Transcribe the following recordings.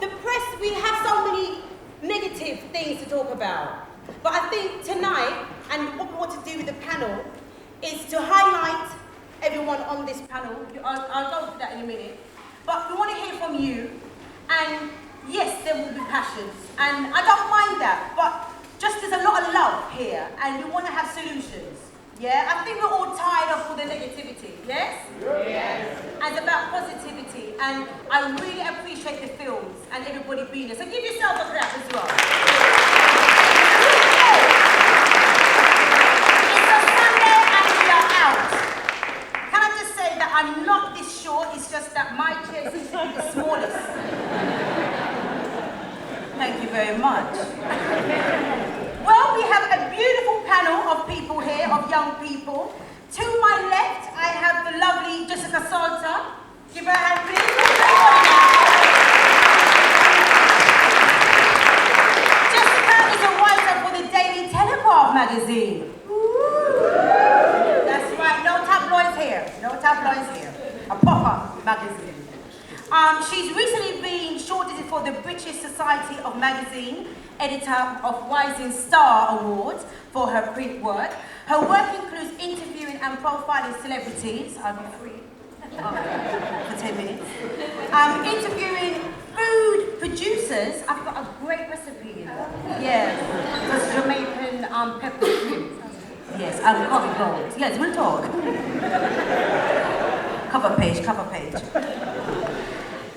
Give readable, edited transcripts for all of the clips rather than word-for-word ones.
the press, we have so many negative things to talk about. But I think tonight, and what we want to do with the panel, is to highlight everyone on this panel. I'll go through that in a minute. But we want to hear from you. And yes, there will be passions. And I don't mind that. But just there's a lot of love here. And we want to have solutions. Yeah? I think we're all tired of all the negativity. Yes? Yes. And it's about positivity. And I really appreciate the films and everybody being there. So give yourself a clap as well. It's a Sunday and we are out. Can I just say that I'm not this short, it's just that my chair seems to be the smallest. Thank you very much. Well, we have a beautiful panel of people here, of young people. To my left, I have the lovely Jessica Salter. Give her a hand, please. Jessica is a writer for the Daily Telegraph magazine. That's right, no tabloids here. No tabloids here. A proper magazine. She's recently been shortlisted for the British Society of Magazine, editor of Rising Star Awards for her print work. Her work includes interviewing and profiling celebrities. I'll be free for 10 minutes. Interviewing food producers. I've got a great recipe. Yes, it's Jamaican pepper shrimp. Yes, and coffee gold. Yes, we'll talk. Cover page.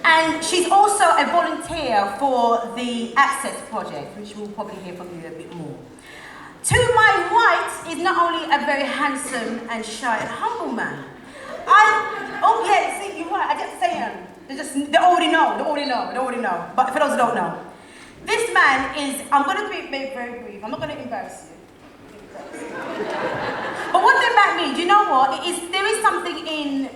And she's also a volunteer for the Access Project, which we'll probably hear from you a bit more. To my right is not only a very handsome and shy and humble man. See, you're right, I didn't say him. They already know. But for those who don't know, this man is, I'm going to be very brief, I'm not going to embarrass you. But what that means, you know what, there is something in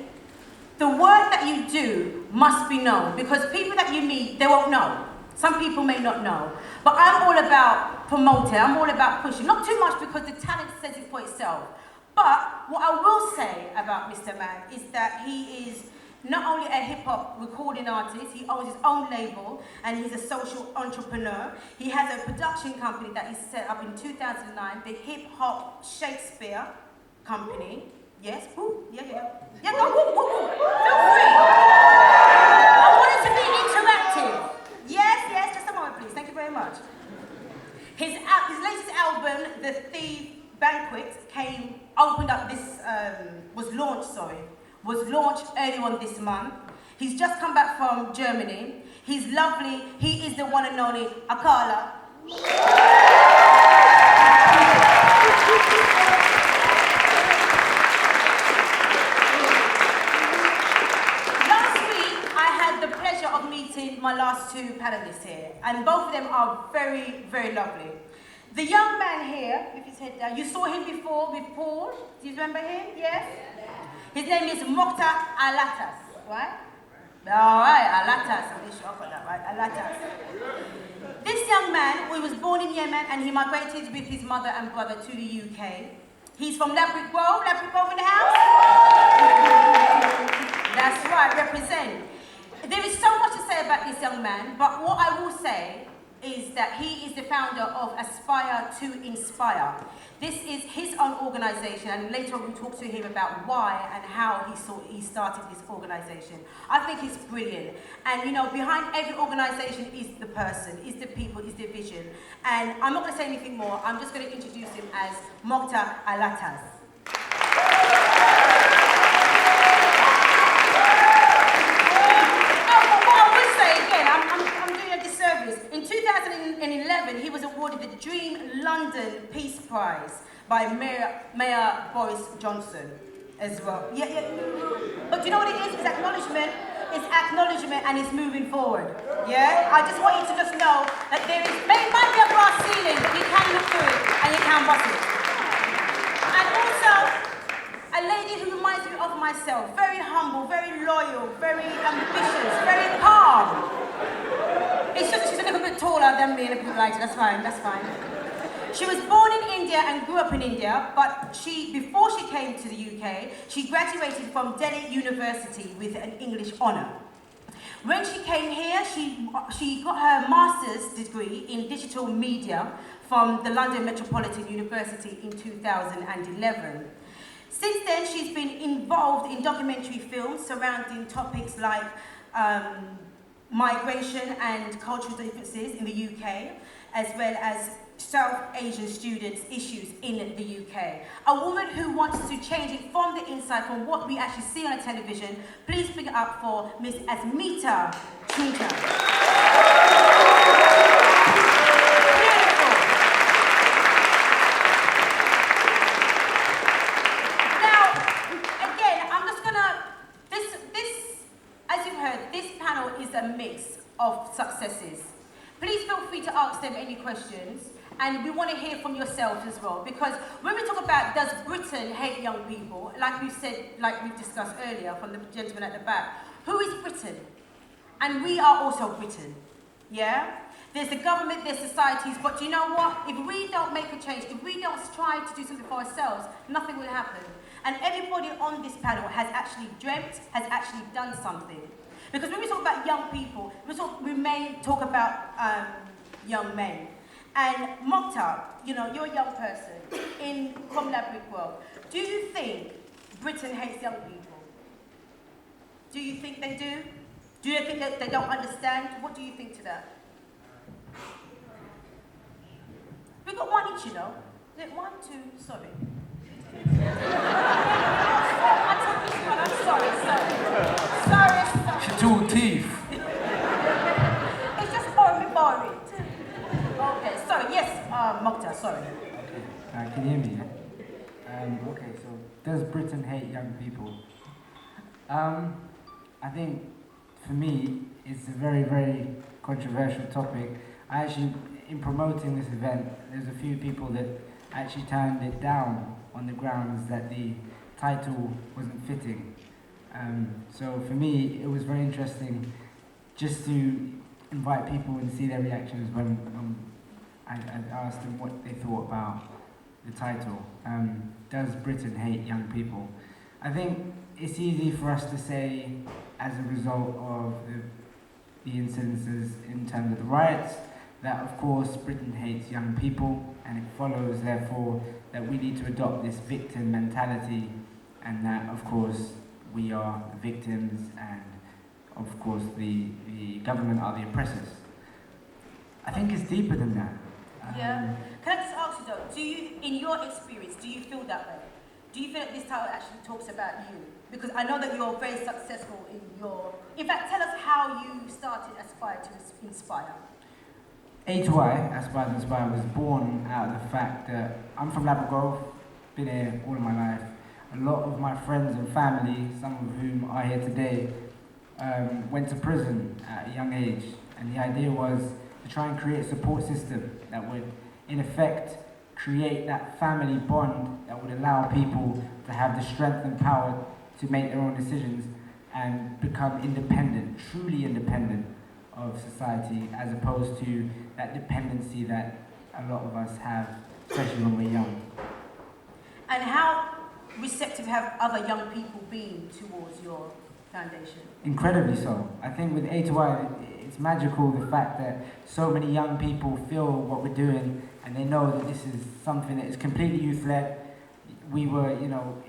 the work that you do must be known, because people that you meet, they won't know. Some people may not know. But I'm all about promoting, I'm all about pushing. Not too much because the talent says it for itself. But what I will say about Mr. Man is that he is not only a hip-hop recording artist, he owns his own label and he's a social entrepreneur. He has a production company that he set up in 2009, the Hip Hop Shakespeare Company. Yes, woo, yeah. Yeah, go, woo. Feel free. I want it to be interactive. Yes, just a moment, please. Thank you very much. His latest album, The Thief Banquet, was launched earlier on this month. He's just come back from Germany. He's lovely. He is the one and only Akala. Of meeting my last two panelists here, and both of them are very, very lovely. The young man here, with his head down, you saw him before with Paul. Do you remember him? Yes? His name is Moktar Alatas, right? All right, Alatas. I'm sure I got that right. Alatas. This young man, he was born in Yemen and he migrated with his mother and brother to the UK. He's from Ladbroke Grove. Ladbroke Grove in the house? That's right, represent. There is so much to say about this young man, but what I will say is that he is the founder of Aspire to Inspire. This is his own organisation, and later on we'll talk to him about why and how he started this organisation. I think it's brilliant. And you know, behind every organisation is the person, is the people, is the vision. And I'm not going to say anything more, I'm just going to introduce him as Moktar Alatas. In 2011, he was awarded the Dream London Peace Prize by Mayor Boris Johnson as well. Yeah. But you know what it is? It's acknowledgement. It's acknowledgement and it's moving forward. Yeah? I just want you to just know that there is, might be a glass ceiling, you can look through it and you can bust it. And also, a lady who reminds me of myself, very humble, very loyal, very ambitious, very calm. It's just she's a little bit taller than me and a bit lighter, that's fine. She was born in India and grew up in India, but before she came to the UK, she graduated from Delhi University with an English honour. When she came here, she got her master's degree in digital media from the London Metropolitan University in 2011. Since then, she's been involved in documentary films surrounding topics like migration and cultural differences in the UK, as well as South Asian students' issues in the UK. A woman who wants to change it from the inside, from what we actually see on a television. Please bring it up for Miss Asmit. A mix of successes. Please feel free to ask them any questions, and we want to hear from yourselves as well, because when we talk about does Britain hate young people, like we've said, like we've discussed earlier from the gentleman at the back, who is Britain? And we are also Britain, yeah? There's the government, there's societies, but do you know what? If we don't make a change, if we don't strive to do something for ourselves, nothing will happen. And everybody on this panel has actually dreamt, has actually done something. Because when we talk about young people, we may talk about young men. And Moktar, you know, you're a young person in Comlabric world. Do you think Britain hates young people? Do you think they do? Do you think that they don't understand? What do you think to that? We've got one each, you know. Is it 1, 2, sorry. I'm sorry. She two teeth. It's just boring. Okay, sorry, yes, Moktar, sorry. Okay, can you hear me? Yeah? Okay, so does Britain hate young people? I think for me, it's a very, very controversial topic. I actually, in promoting this event, there's a few people that actually turned it down on the grounds that the title wasn't fitting. So for me, it was very interesting just to invite people and see their reactions when I asked them what they thought about the title. Does Britain hate young people? I think it's easy for us to say, as a result of the incidences in terms of the riots, that of course Britain hates young people, and it follows therefore that we need to adopt this victim mentality, and that of course we are victims, and of course the government are the oppressors. I think it's deeper than that. Yeah. Can I just ask you though, do you, in your experience, do you feel that way? Do you feel that this title actually talks about you? Because I know that you're very successful in your... In fact, tell us how you started Aspire to Inspire. A2I, Aspire to Inspire, was born out of the fact that I'm from Labrador, been here all of my life. A lot of my friends and family, some of whom are here today, went to prison at a young age. And the idea was to try and create a support system that would, in effect, create that family bond that would allow people to have the strength and power to make their own decisions and become independent, truly independent of society, as opposed to that dependency that a lot of us have, especially when we're young. And how receptive have other young people been towards your foundation? Incredibly so. I think with A2I, it's magical the fact that so many young people feel what we're doing and they know that this is something that is completely youth-led. We were,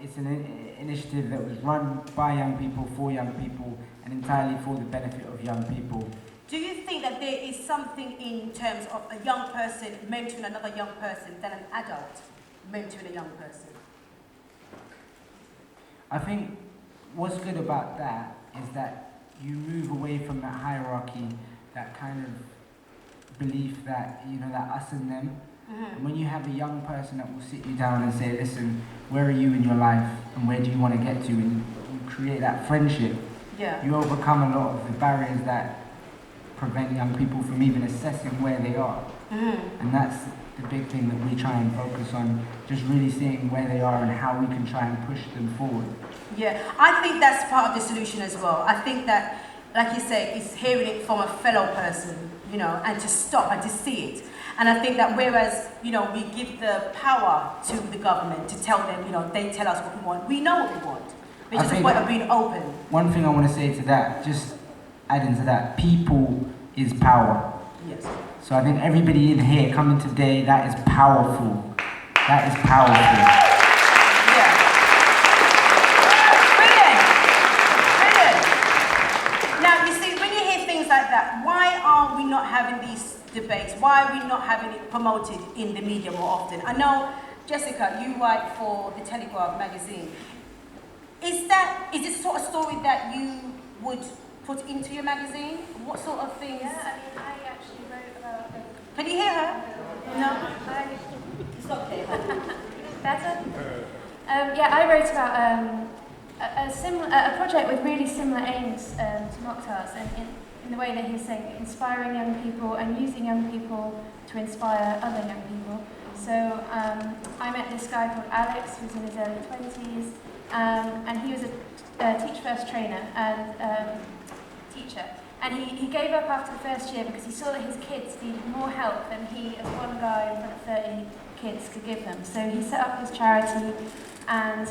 it's an initiative that was run by young people, for young people, and entirely for the benefit of young people. Do you think that there is something in terms of a young person mentoring another young person than an adult mentoring a young person? I think what's good about that is that you move away from that hierarchy, that kind of belief that, that us and them. Mm-hmm. And when you have a young person that will sit you down and say, listen, where are you in your life and where do you want to get to? And you create that friendship. Yeah. You overcome a lot of the barriers that prevent young people from even assessing where they are. Mm-hmm. And that's the big thing that we try and focus on, just really seeing where they are and how we can try and push them forward. Yeah, I think that's part of the solution as well. I think that, like you say, it's hearing it from a fellow person, and to stop and to see it. And I think that whereas, we give the power to the government to tell them, they tell us what we want. We know what we want. It's just a point of being open. One thing I want to say to that, just add into that, people is power. Yes. So I think everybody in here coming today, that is powerful. That is powerful. Yeah. Brilliant. Brilliant. Now, you see, when you hear things like that, why are we not having these debates? Why are we not having it promoted in the media more often? I know, Jessica, you write for the Telegraph magazine. Is it sort of story that you would put into your magazine? What sort of things? Yeah, I mean, I actually wrote about... Can you hear her? No? It's okay. Better? Yeah, I wrote about a project with really similar aims to Moktar's, and in the way that he's saying, inspiring young people and using young people to inspire other young people. So I met this guy called Alex, who's in his early 20s, and he was a Teach First trainer and teacher. And he gave up after the first year because he saw that his kids needed more help than he, as one guy in front of 30 kids, could give them. So he set up his charity, and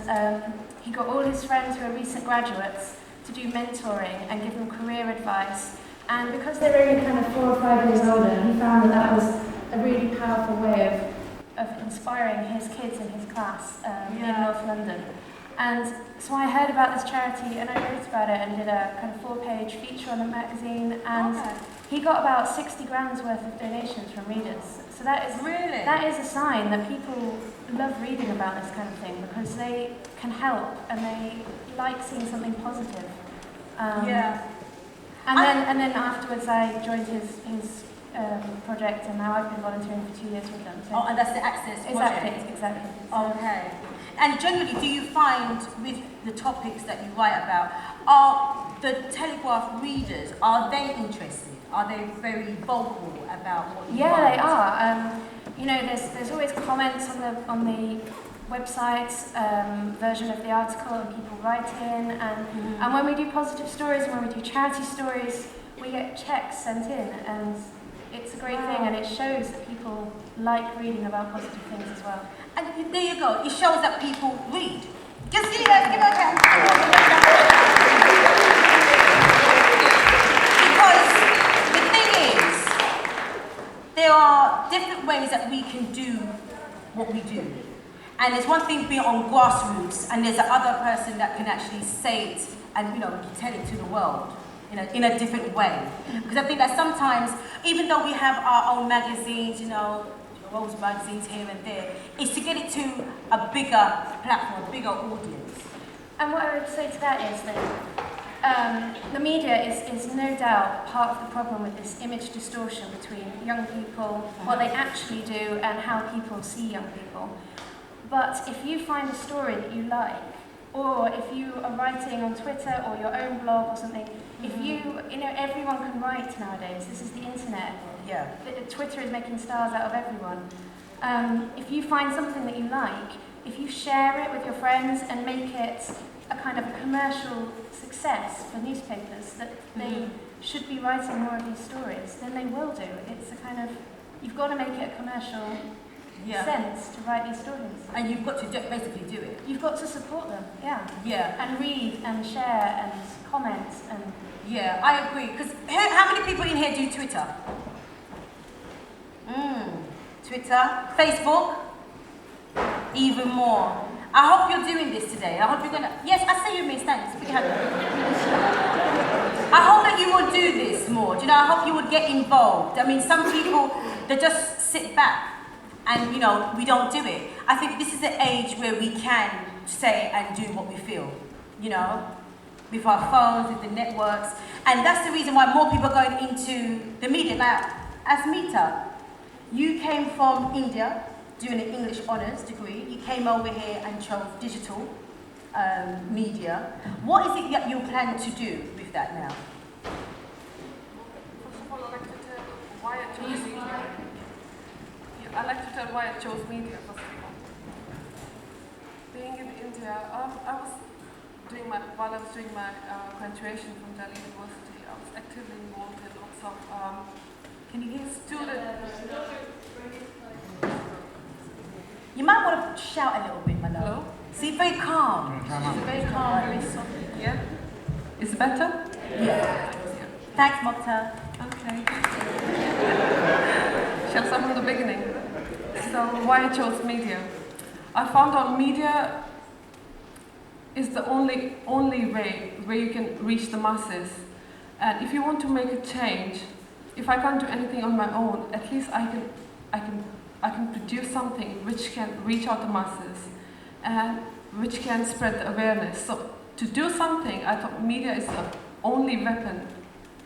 he got all his friends who are recent graduates to do mentoring and give them career advice. And because they were only kind of 4 or 5 years older, he found that that was a really powerful way of inspiring his kids in his class in North London. And so I heard about this charity and I wrote about it and did a kind of 4-page feature on the magazine, and he got about 60 grand's worth of donations from readers. So that is a sign that people love reading about this kind of thing because they can help and they like seeing something positive. And then afterwards I joined his project, and now I've been volunteering for 2 years with them. So and that's the Access project? Exactly. Okay. And generally, do you find with the topics that you write about, are the Telegraph readers, are they interested? Are they very vocal about what you write? Yeah, they are. You know, there's always comments on the website's version of the article, and people write in, and when we do positive stories and when we do charity stories, we get checks sent in, and it's a great thing, and it shows that people like reading about positive things as well. And there you go, it shows that people read. Just give her a hand. Because the thing is, there are different ways that we can do what we do. And there's one thing being on grassroots, and there's the other person that can actually say it and, we can tell it to the world in a different way. Because I think that sometimes, even though we have our own magazines, Rose magazines here and there, is to get it to a bigger platform, a bigger audience. And what I would say to that is that the media is no doubt part of the problem with this image distortion between young people, what they actually do, and how people see young people. But if you find a story that you like, or if you are writing on Twitter or your own blog or something, if everyone can write nowadays, this is the internet. Yeah. Twitter is making stars out of everyone. If you find something that you like, if you share it with your friends and make it a kind of a commercial success for newspapers, that they should be writing more of these stories, then they will do. It's a kind of, you've got to make it a commercial sense to write these stories. And you've got to basically do it. You've got to support them, Yeah. And read and share and comment and... Yeah, I agree. Because how many people in here do Twitter? Twitter, Facebook, even more. I hope you're doing this today. I hope you're gonna. Yes, I see you, Miss. Thanks. Put your hand up. I hope that you will do this more. I hope you would get involved. I mean, some people they just sit back and we don't do it. I think this is the age where we can say and do what we feel. With our phones, with the networks, and that's the reason why more people are going into the media. Like Asmita, you came from India doing an English honours degree. You came over here and chose digital media. What is it that you plan to do with that now? First of all, I'd like to tell why I chose media. I'd like to tell why I chose media, first of all. Being in India, while I was doing my graduation from Delhi University, I was actively involved in lots of Can you hear? students. You might want to shout a little bit, my love. Hello? See, very calm. She's very calm, very soft. Yeah? Is it better? Yeah. Thanks, Moktar. Okay. Shall I start from the beginning? So, why I chose media? I found out media is the only way where you can reach the masses. And if you want to make a change, if I can't do anything on my own, at least I can produce something which can reach out the masses and which can spread the awareness. So to do something, I thought media is the only weapon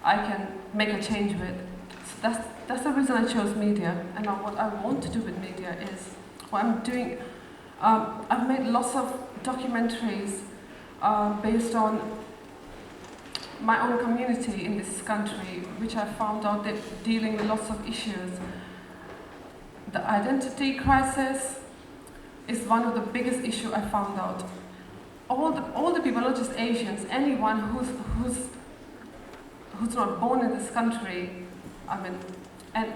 I can make a change with. So that's the reason I chose media. And now what I want to do with media is what I'm doing. I've made lots of documentaries based on my own community in this country, which I found out that dealing with lots of issues. The identity crisis is one of the biggest issues I found out. All the people, not just Asians, anyone who's not born in this country, I mean, and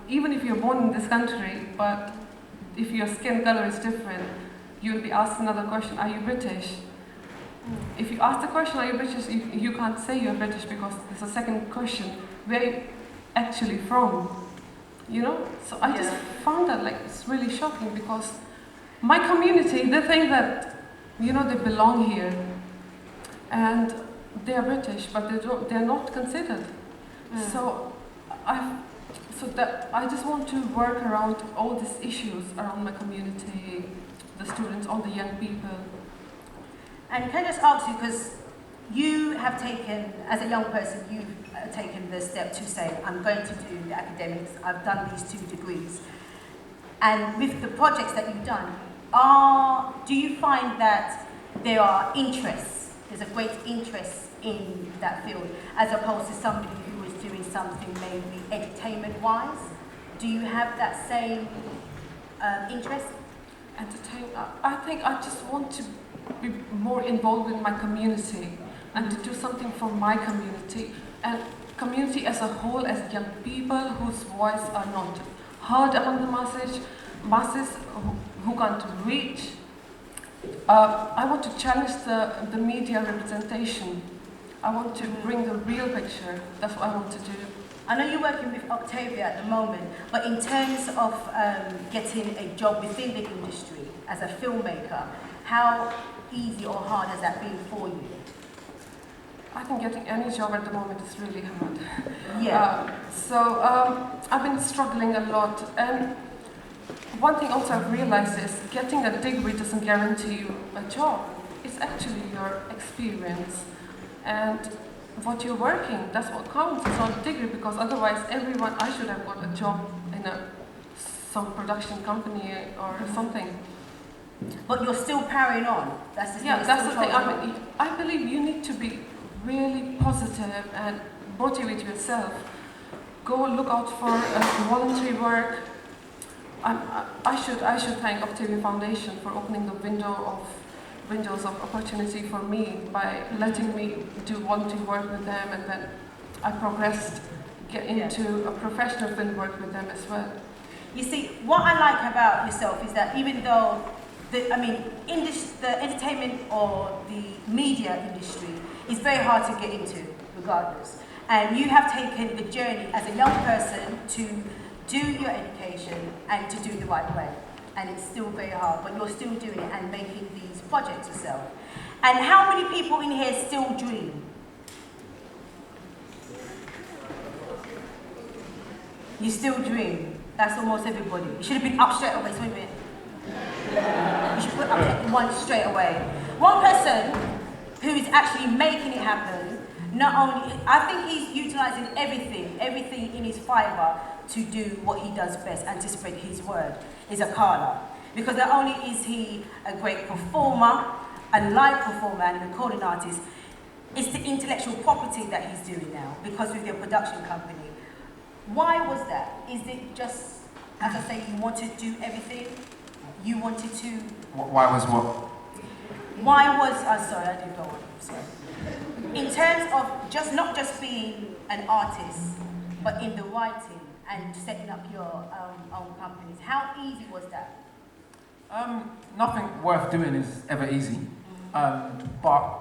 even if you're born in this country, but if your skin color is different, you'll be asked another question: are you British? If you ask the question, are you British, you can't say you're British because there's a second question: where are you actually from? You know? So I just found that it's really shocking because my community, they think that, they belong here and they're British, but they're not considered. So I just want to work around all these issues around my community, the students, all the young people. And can I just ask you, because you have taken, as a young person, you've taken the step to say, I'm going to do the academics, I've done these 2 degrees. And with the projects that you've done, do you find that there are interests, there's a great interest in that field, as opposed to somebody who was doing something maybe entertainment-wise? Do you have that same interest? I think I just want to be more involved in my community and to do something for my community and community as a whole, as young people whose voice are not heard among the masses who can't reach. I want to challenge the media representation. I want to bring the real picture. That's what I want to do. I know you're working with Octavia at the moment, but in terms of getting a job within the industry as a filmmaker, how easy or hard has that been for you? I think getting any job at the moment is really hard. Yeah. I've been struggling a lot, and one thing also I've realized is getting a degree doesn't guarantee you a job. It's actually your experience and what you're working. That's what counts. It's not a degree, because otherwise I should have got a job in some production company or something. But you're still carrying on. That's the thing. I believe you need to be really positive and motivate yourself. Go look out for voluntary work. I should thank Octavia Foundation for opening the windows of opportunity for me by letting me do voluntary work with them, and then I progressed into a professional film work with them as well. You see, what I like about yourself is that even though the entertainment or the media industry is very hard to get into, regardless. And you have taken the journey as a young person to do your education and to do the right way. And it's still very hard, but you're still doing it and making these projects yourself. And how many people in here still dream? You still dream. That's almost everybody. You should have been up straight away. So wait a minute. You should put up one straight away. One person who is actually making it happen, not only, I think he's utilising everything in his fibre to do what he does best and to spread his word, is Akala. Because not only is he a great performer, a live performer and a recording artist, it's the intellectual property that he's doing now, because with your production company. Why was that? Is it just, as I say, you wanted to do everything? You wanted to... Why was what? Why was... sorry, I didn't go on. Sorry. In terms of not just being an artist, but in the writing and setting up your own companies, how easy was that? Nothing worth doing is ever easy. But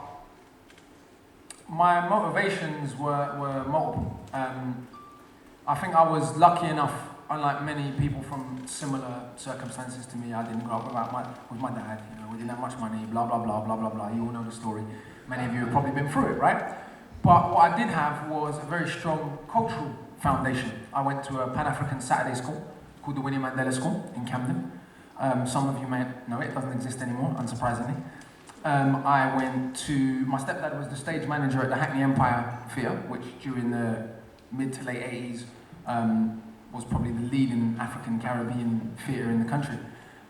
my motivations were multiple. I think I was lucky enough, unlike many people from similar circumstances to me. I didn't grow up with my dad. You know, we didn't have much money. Blah blah blah blah blah blah. You all know the story. Many of you have probably been through it, right? But what I did have was a very strong cultural foundation. I went to a Pan-African Saturday school called the Winnie Mandela School in Camden. Some of you may know it doesn't exist anymore, unsurprisingly. I went to, my stepdad was the stage manager at the Hackney Empire Theatre, which during the mid to late 80s was probably the leading African Caribbean theatre in the country.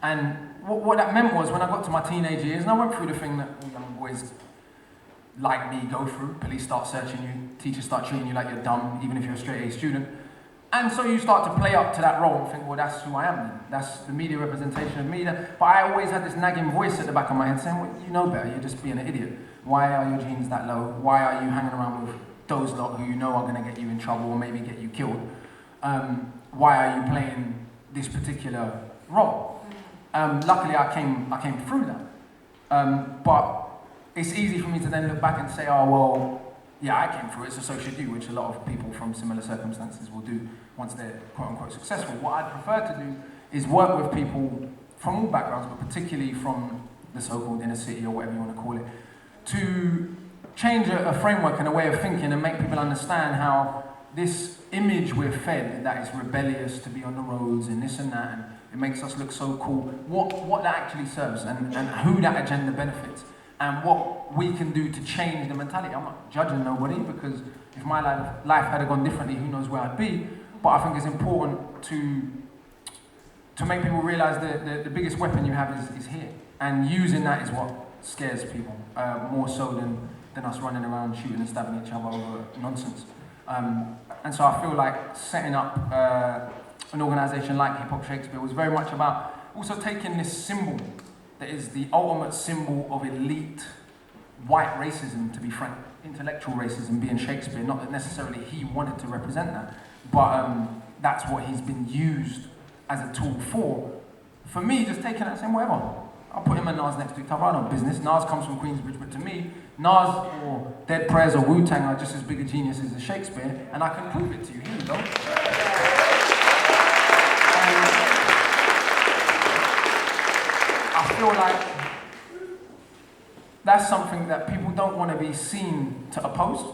And what that meant was when I got to my teenage years, and I went through the thing that all young boys like me go through, police start searching you, teachers start treating you like you're dumb, even if you're a straight A student. And so you start to play up to that role and think, well, that's who I am then. That's the media representation of me. But I always had this nagging voice at the back of my head saying, well, you know better, you're just being an idiot. Why are your genes that low? Why are you hanging around with those lot who you know are going to get you in trouble or maybe get you killed? Why are you playing this particular role? Luckily, I came through that. But it's easy for me to then look back and say, oh, well, yeah, I came through it, so should you, which a lot of people from similar circumstances will do once they're quote-unquote successful. What I'd prefer to do is work with people from all backgrounds, but particularly from the so-called inner city or whatever you want to call it, to change a framework and a way of thinking and make people understand how this image we're fed that is rebellious to be on the roads and this and that, and it makes us look so cool, what that actually serves and who that agenda benefits. And what we can do to change the mentality. I'm not judging nobody because if my life had gone differently, who knows where I'd be. But I think it's important to make people realize that the biggest weapon you have is here. And using that is what scares people, more so than us running around shooting and stabbing each other over nonsense. And so I feel like setting up an organisation like Hip Hop Shakespeare was very much about also taking this symbol that is the ultimate symbol of elite white racism, to be frank, intellectual racism, being Shakespeare. Not that necessarily he wanted to represent that, but that's what he's been used as a tool for. For me, just taking that and saying, whatever. I'll put him and Nas next to each other, I don't business. Nas comes from Queensbridge, but to me, Nas or Dead Prez or Wu-Tang are just as big a geniuses as Shakespeare, and I can prove it to you. Here you go. I feel like that's something that people don't want to be seen to oppose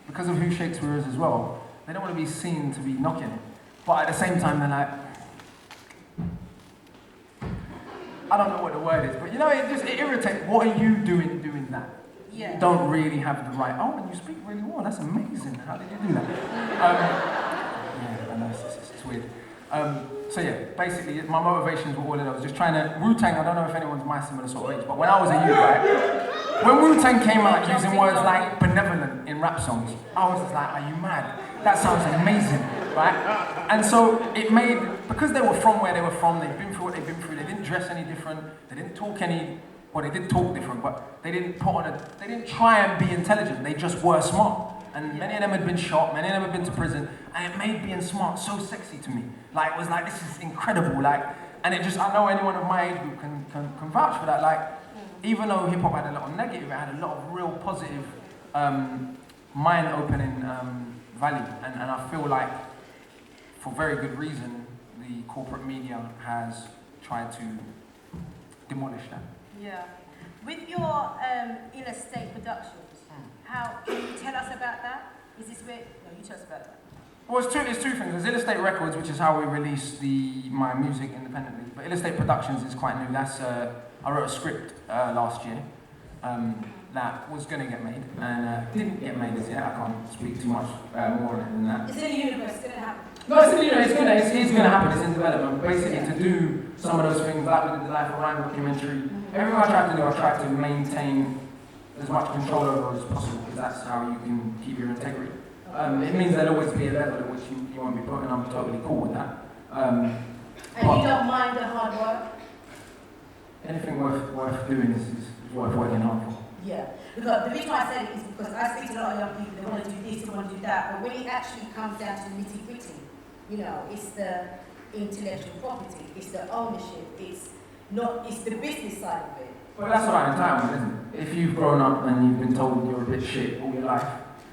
because of who Shakespeare is as well. They don't want to be seen to be knocking. But at the same time, they're like, I don't know what the word is, but you know, it irritates. What are you doing that? Yeah. You don't really have the right, oh, and you speak really well, that's amazing. How did you do that? Yeah, I know, it's weird. So yeah, basically my motivations were all of those. Just trying to, Wu-Tang, I don't know if anyone's my similar sort of age, but when I was a youth, right? When Wu-Tang came out using words like benevolent in rap songs, I was just like, are you mad? That sounds amazing, right? And so it made, because they were from where they were from, they'd been through what they'd been through, they didn't dress any different, they didn't talk any, well, they did talk different, but they didn't they didn't try and be intelligent, they just were smart. And many of them had been shot, many of them had been to prison, and it made being smart so sexy to me. Like, it was like, this is incredible, like, and it just, I know anyone of my age group can vouch for that, like, even though hip-hop had a lot of negative, it had a lot of real positive, mind-opening value, and I feel like, for very good reason, the corporate media has tried to demolish that. Yeah. With your in-estate productions, how can you tell us about that? Is this where? No, you tell us about that. Well, it's two things. There's Illustrate Records, which is how we release my music independently. But Illustrate Productions is quite new. That's I wrote a script last year that was going to get made and didn't get made as yet. I can't speak too much more on it than that. It's in the universe. It's going to happen. No, it's going to happen. It's in development. Basically, to do some of those things, like we did the Life of Ryan documentary. Everything I tried to do, I tried to maintain as much control over as possible, because that's how you can keep your integrity. It means there'll always be a level at which you won't be put, and I'm totally cool with that. And you don't mind the hard work? Anything worth doing is worth working hard for. Yeah, because the reason why I said it is because I speak to a lot of young people, they want to do this, they want to do that, but when it actually comes down to the nitty-gritty, you know, it's the intellectual property, it's the ownership, it's the business side of it. But that's about entitlement, isn't it? If you've grown up and you've been told you're a bit shit all your life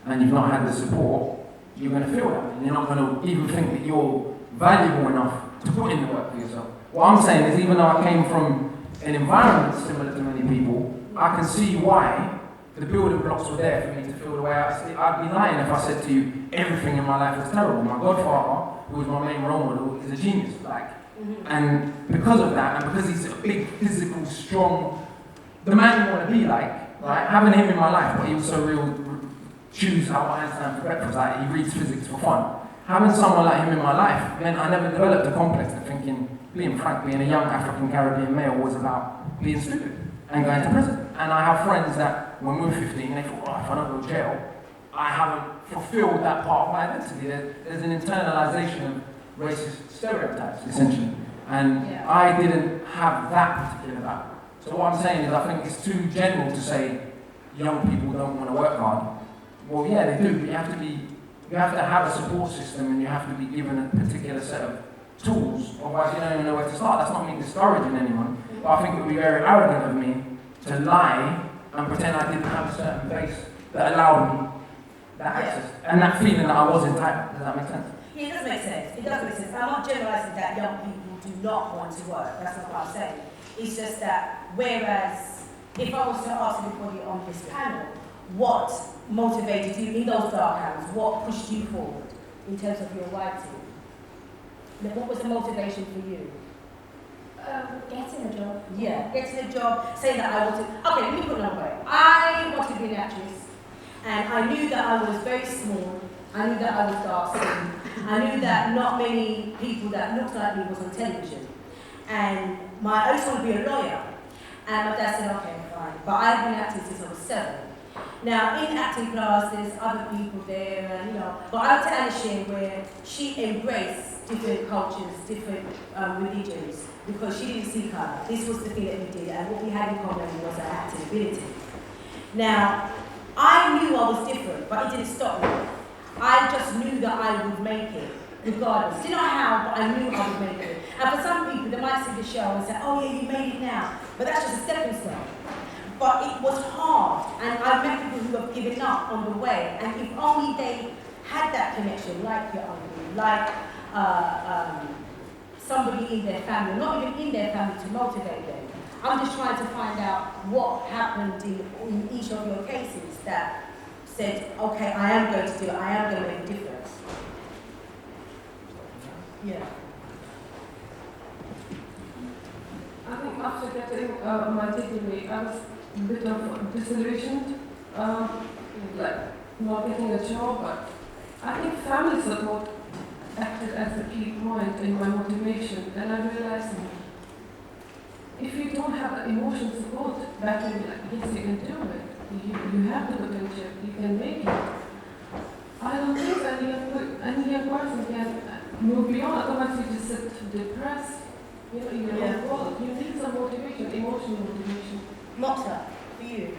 and you've not had the support, you're going to feel that. And you're not going to even think that you're valuable enough to put in the work for yourself. What I'm saying is, even though I came from an environment similar to many people, I can see why the building blocks were there for me to feel the way I'd be lying if I said to you everything in my life was terrible. My godfather, who was my main role model, is a genius. And because of that, and because he's a big, physical, strong, the man you want to be like, right? Having him in my life, but he also choose how I understand for breakfast. Like, he reads physics for fun. Having someone like him in my life meant I never developed a complex of thinking, being frank, being a young African Caribbean male was about being stupid and going to prison. And I have friends that when we were 15, they thought, oh, if I don't go to jail, I haven't fulfilled that part of my identity. There's an internalization of racist stereotypes, essentially. And I didn't have that particular battle. So what I'm saying is, I think it's too general to say young people don't want to work hard. Well, yeah, they do, but you have to have a support system, and you have to be given a particular set of tools, otherwise you don't even know where to start. That's not me discouraging anyone, but I think it would be very arrogant of me to lie and pretend I didn't have a certain base that allowed me that access, and that feeling that I was entitled. Does that make sense? Yeah, it does make sense. It does make sense. I'm not generalising that young people do not want to work. That's not what I'm saying. It's just that, whereas if I was to ask everybody on this panel, what motivated you in those dark hours? What pushed you forward in terms of your writing? What was the motivation for you? Getting a job. Yeah, getting a job, saying that I wanted. Okay, let me put it another way. I wanted to be an actress, and I knew that I was very small. I knew that I was dark skinned. I knew that not many people that looked like me was on television. And I used to want to be a lawyer. And my dad said, okay, fine. But I've been acting since I was 7. Now, in acting class, there's other people there, and but I went to Anishir where she embraced different cultures, different religions, because she didn't see colour. This was the thing that we did, and what we had in common was our acting ability. Now, I knew I was different, but it didn't stop me. I just knew that I would make it, regardless. Didn't know how, but I knew I would make it. And for some people, they might see the show and say, oh yeah, you made it now. But that's just a stepping stone. But it was hard, and I've met people who have given up on the way, and if only they had that connection, like your uncle, like somebody in their family, not even in their family, to motivate them. I'm just trying to find out what happened in each of your cases that said, okay, I am going to do it, I am going to make a difference. Yeah. I think after getting my degree, I was a bit of disillusioned, like not getting a job, but I think family support acted as a key point in my motivation, and I realized if you don't have emotional support backing, like, yes, you can do it, you have the potential, you can make it. I don't think any young person can move beyond, otherwise you just sit depressed. You need some motivation, emotional motivation. Moktar, for you?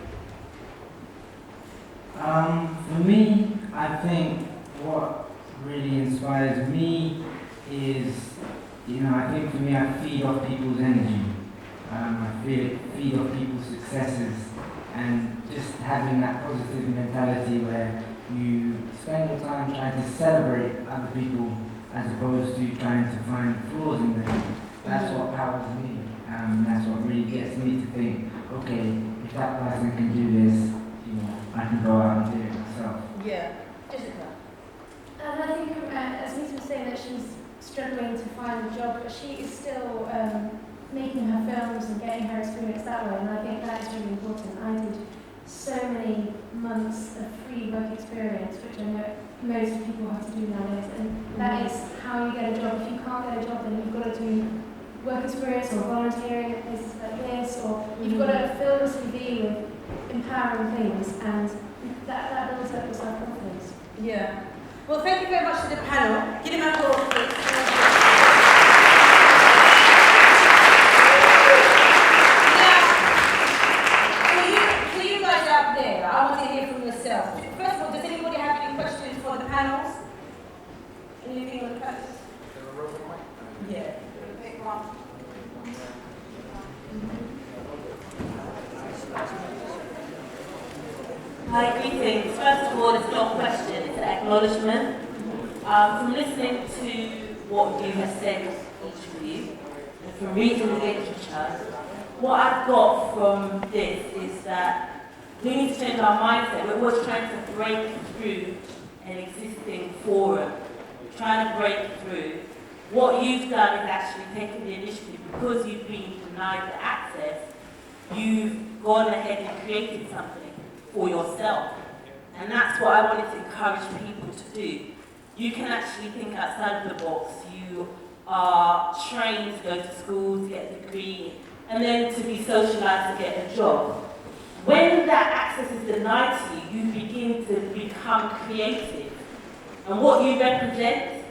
For me, I think what really inspires me is, I think for me, I feed off people's energy. I feed off people's successes, and just having that positive mentality where you spend your time trying to celebrate other people as opposed to trying to find flaws in them. That's what powers me. That's what really gets me to think, okay, if that person can do this, I can go out and do it myself. Yeah. Jessica? And I think Asmit was saying that she's struggling to find a job, but she is still making her films and getting her experience that way, and I think that is really important. I did so many months of free work experience, which I know most people have to do nowadays, and that is how you get a job. If you can't get a job, then you've got to do work experience or volunteering at places like this, or you've got to fill the CV with empowering things, and that builds up your self-confidence. Yeah. Well, thank you very much to the panel. Give them a applause, please. I want to hear from yourself. First of all, does anybody have any questions for the panels? Anything on the panels? Yeah. Pick one. Hi, greetings. First of all, it's not a question, it's an acknowledgement. From listening to what you have said, each of you, and from reading the literature, what I've got from this is that we need to change our mindset. We're always trying to break through an existing forum, trying to break through. What you've done is actually taken the initiative because you've been denied the access. You've gone ahead and created something for yourself. And that's what I wanted to encourage people to do. You can actually think outside of the box. You are trained to go to school, to get a degree, and then to be socialized to get a job. When that access is denied to you, you begin to become creative. And what you represent,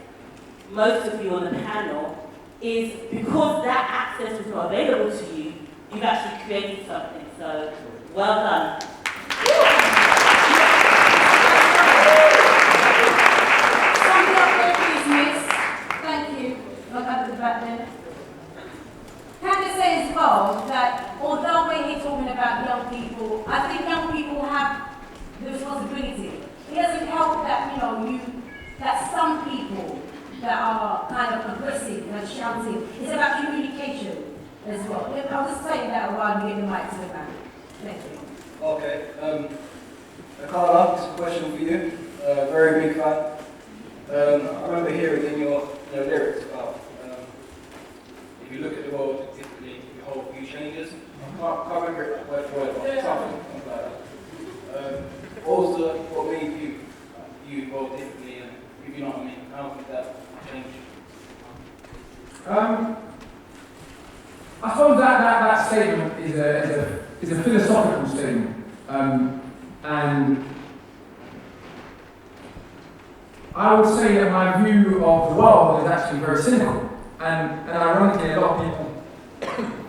most of you on the panel, is because that access was not available to you, you've actually created something. So, well done. Something up there, please, miss. Thank you. Look at the back there. Can I say as well that although we're here talking about young people, I think young people have the responsibility. It doesn't help that, that some people that are kind of aggressive and shouting. It's about communication as well. I'll just say that while we get the mic to the man. Thank you. Okay. Akala, this is a question for you. Very big fan. I remember hearing in your lyrics about if you look at the world differently, your whole view changes. I can't remember it word for word, but something like that. What made you view the world differently, and if you know what I mean, how did that change? I suppose that statement is a philosophical statement, and I would say that my view of the world is actually very cynical, and ironically, a lot of people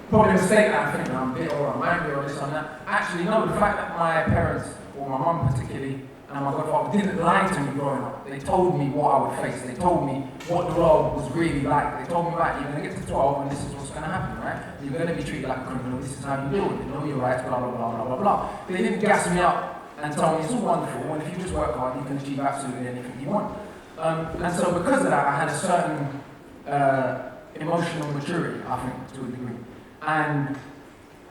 probably mistake that and think I'm bitter or I'm angry or this or that. Actually, no, the fact that my parents, or my mum particularly, and my godfather didn't lie to me growing up. They told me what I would face. They told me what the world was really like. They told me, right, you're going to get to 12 and this is what's going to happen, right? You're going to be treated like a criminal. This is how you deal with it. Know your rights, blah, blah, blah, blah, blah, blah. They didn't gas me up and tell me it's all wonderful, and if you just work hard, you can achieve absolutely anything you want. And so because of that, I had a certain emotional maturity, I think, to a degree. And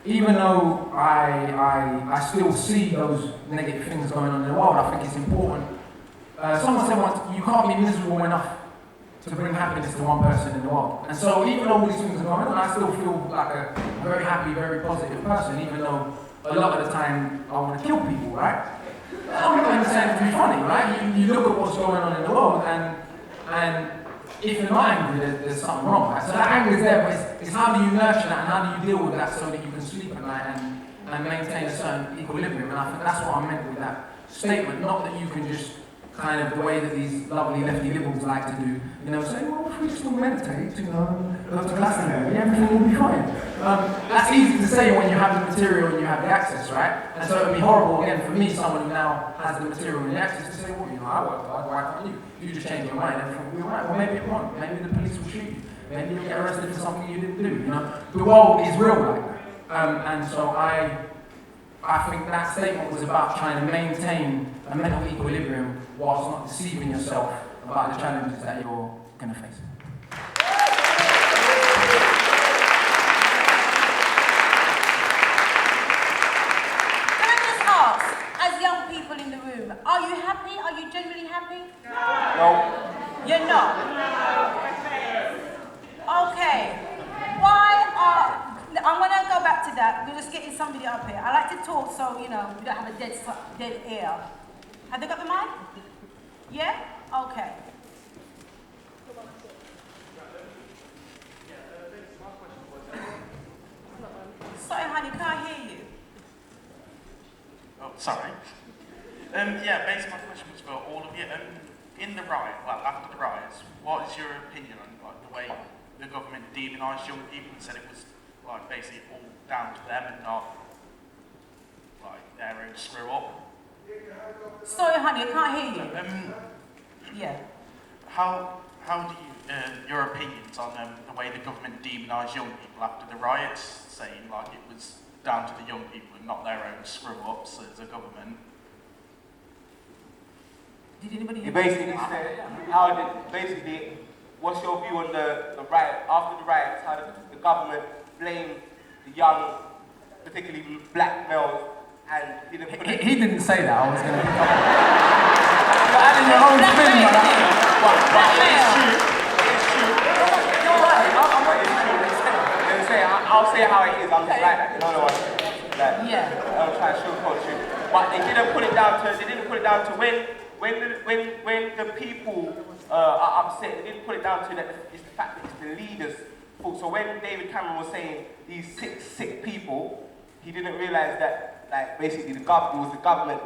even though I still see those negative things going on in the world, I think it's important. Someone said once, you can't be miserable enough to bring happiness to one person in the world. And so even though all these things are going on, I still feel like a very happy, very positive person, even though a lot of the time I want to kill people, right? I'm not even saying it to be funny, right? You look at what's going on in the world, and if you're not angry, there's something wrong, right? So that anger is there, but it's how do you nurture that and how do you deal with that so that you can sleep at night and maintain a certain equilibrium. And I think that's what I meant with that statement, not that you can just kind of the way that these lovely lefty liberals like to do, say, well, if we just all meditate, go to class and everything will be fine. That's easy to say when you have the material and you have the access, right? And so it would be horrible, again, for me, someone who now has the material and the access, to say, well, I work hard, why can't you? You just change your mind, everything will be all right. Well, maybe it won't. Maybe the police will shoot you. Maybe you'll get arrested for something you didn't do, The world is real like that. And so I think that statement was about trying to maintain a mental equilibrium whilst not deceiving yourself about the challenges that you're going to face. Can I just ask, as young people in the room, are you happy? Are you genuinely happy? No. You're not? Okay. I'm going to go back to that. We're just getting somebody up here. I like to talk so, we don't have a dead air. Have they got the mic? Yeah? Okay. Sorry, honey, can't hear you. Oh, sorry. Basically my question was for all of you. In the riot, after the riots, what is your opinion on the way the government demonised young people and said it was basically all down to them and not their own screw up? Sorry, honey, I can't hear you. Yeah. How do you, your opinions on the way the government demonised young people after the riots, saying it was down to the young people and not their own screw-ups as a government? Did anybody He hear basically said, what's your view on the riot, after the riots, how the government blamed the young, particularly black males, and didn't put it... He didn't say that, I was going to pick up. You're adding your own spin, but it is true. You're right, I'm not true. I'll say how it is, I'm just like that, you know what I'm saying? Like, Yeah. I'm trying to sugarcoat you. But they didn't put it down to, when the people are upset, they didn't put it down to that it's the fact that it's the leaders' fault. So when David Cameron was saying these sick people, he didn't realise that, like, basically it was the government,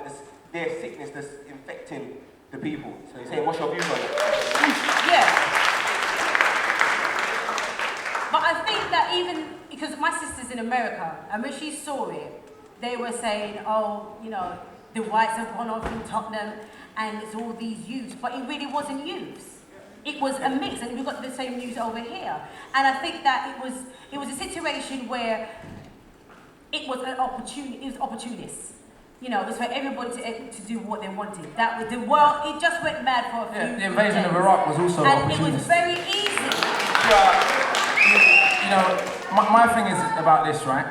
their sickness that's infecting the people. So he's saying, what's your views on it? Yeah. But I think that even, because my sister's in America, and when she saw it, they were saying, oh, you know, the whites have gone off in Tottenham, and it's all these youths. But it really wasn't youths. It was a mix, and we've got the same news over here. And I think that it was a situation where it was an opportunity. It was opportunists. You know, it was for everybody to do what they wanted. That was the world. It just went mad for a few. The invasion of Iraq was also and opportunist. it was very easy. You know, my thing is about this, right?